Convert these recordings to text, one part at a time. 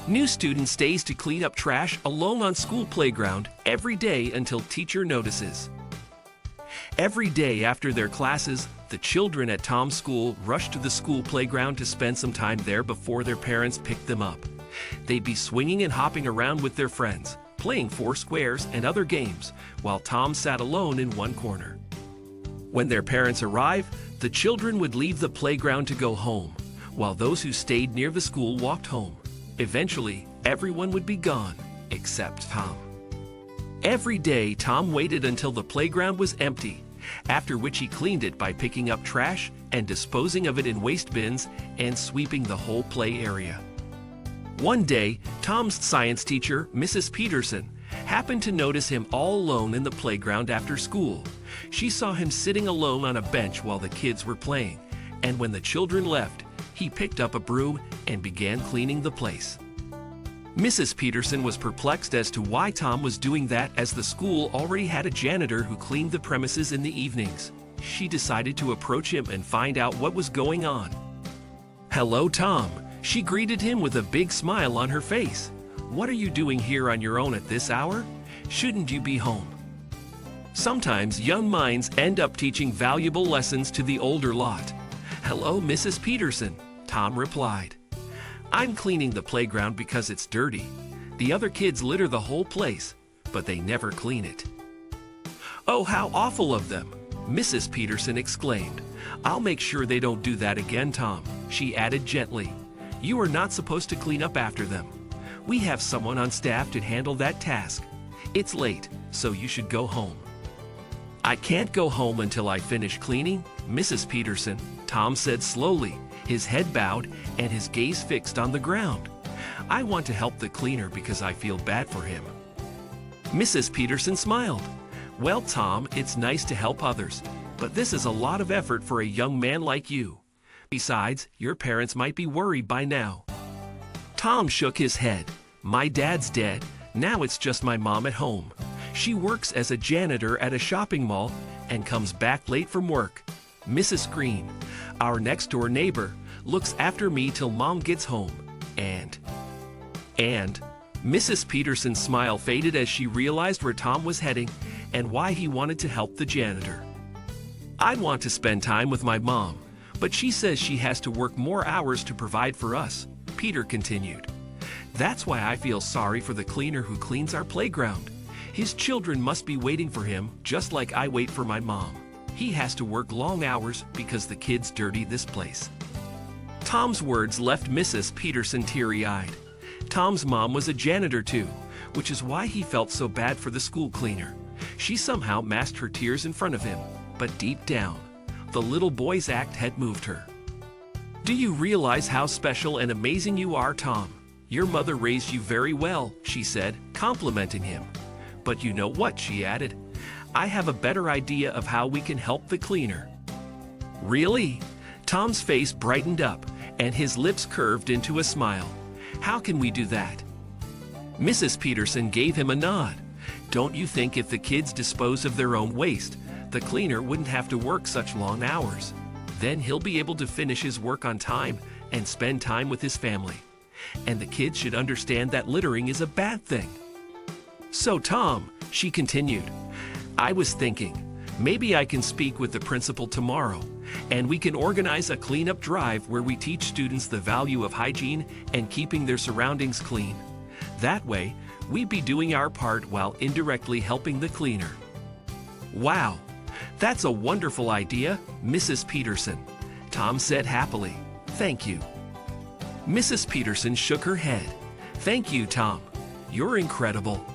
New student stays to clean up trash alone on school playground every day until teacher notices. Every day after their classes, the children at Tom's school rush to the school playground to spend some time there before their parents pick them up. They'd be swinging and hopping around with their friends, playing four squares and other games, while Tom sat alone in one corner. When their parents arrive, the children would leave the playground to go home, while those who stayed near the school walked home. Eventually, everyone would be gone, except Tom. Every day, Tom waited until the playground was empty, after which he cleaned it by picking up trash and disposing of it in waste bins and sweeping the whole play area. One day, Tom's science teacher, Mrs. Peterson, happened to notice him all alone in the playground after school. She saw him sitting alone on a bench while the kids were playing, and when the children left, he picked up a broom and began cleaning the place. Mrs. Peterson was perplexed as to why Tom was doing that, as the school already had a janitor who cleaned the premises in the evenings. She decided to approach him and find out what was going on. "Hello, Tom." She greeted him with a big smile on her face. "What are you doing here on your own at this hour? Shouldn't you be home?" Sometimes young minds end up teaching valuable lessons to the older lot. "Hello, Mrs. Peterson," Tom replied. "I'm cleaning the playground because it's dirty. The other kids litter the whole place, but they never clean it." "Oh, how awful of them," Mrs. Peterson exclaimed. "I'll make sure they don't do that again, Tom," she added gently. "You are not supposed to clean up after them. We have someone on staff to handle that task. It's late, so you should go home." "I can't go home until I finish cleaning, Mrs. Peterson," Tom said slowly, his head bowed and his gaze fixed on the ground. "I want to help the cleaner because I feel bad for him." Mrs. Peterson smiled. "Well, Tom, it's nice to help others, but this is a lot of effort for a young man like you. Besides, your parents might be worried by now." Tom shook his head. "My dad's dead. Now it's just my mom at home. She works as a janitor at a shopping mall and comes back late from work. Mrs. Green, our next-door neighbor, looks after me till Mom gets home. And Mrs. Peterson's smile faded as she realized where Tom was heading and why he wanted to help the janitor. "I want to spend time with my mom, but she says she has to work more hours to provide for us," Peter continued. "That's why I feel sorry for the cleaner who cleans our playground. His children must be waiting for him just like I wait for my mom. He has to work long hours because the kids dirty this place." Tom's words left Mrs. Peterson teary-eyed. Tom's mom was a janitor too, which is why he felt so bad for the school cleaner. She somehow masked her tears in front of him, but deep down, the little boy's act had moved her. "Do you realize how special and amazing you are, Tom? Your mother raised you very well," she said, complimenting him. "But you know what," she added, "I have a better idea of how we can help the cleaner." "Really?" Tom's face brightened up, and his lips curved into a smile. "How can we do that?" Mrs. Peterson gave him a nod. "Don't you think if the kids dispose of their own waste, the cleaner wouldn't have to work such long hours? Then he'll be able to finish his work on time and spend time with his family. And the kids should understand that littering is a bad thing." "So, Tom," she continued, "I was thinking, maybe I can speak with the principal tomorrow, and we can organize a cleanup drive where we teach students the value of hygiene and keeping their surroundings clean. That way, we'd be doing our part while indirectly helping the cleaner." "Wow, that's a wonderful idea, Mrs. Peterson," Tom said happily. "Thank you." Mrs. Peterson shook her head. "Thank you, Tom. You're incredible."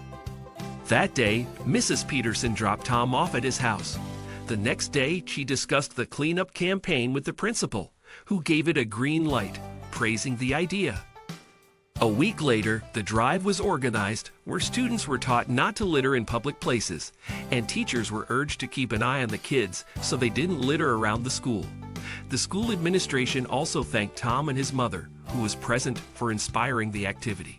That day, Mrs. Peterson dropped Tom off at his house. The next day, she discussed the cleanup campaign with the principal, who gave it a green light, praising the idea. A week later, the drive was organized, where students were taught not to litter in public places, and teachers were urged to keep an eye on the kids so they didn't litter around the school. The school administration also thanked Tom and his mother, who was present, for inspiring the activity.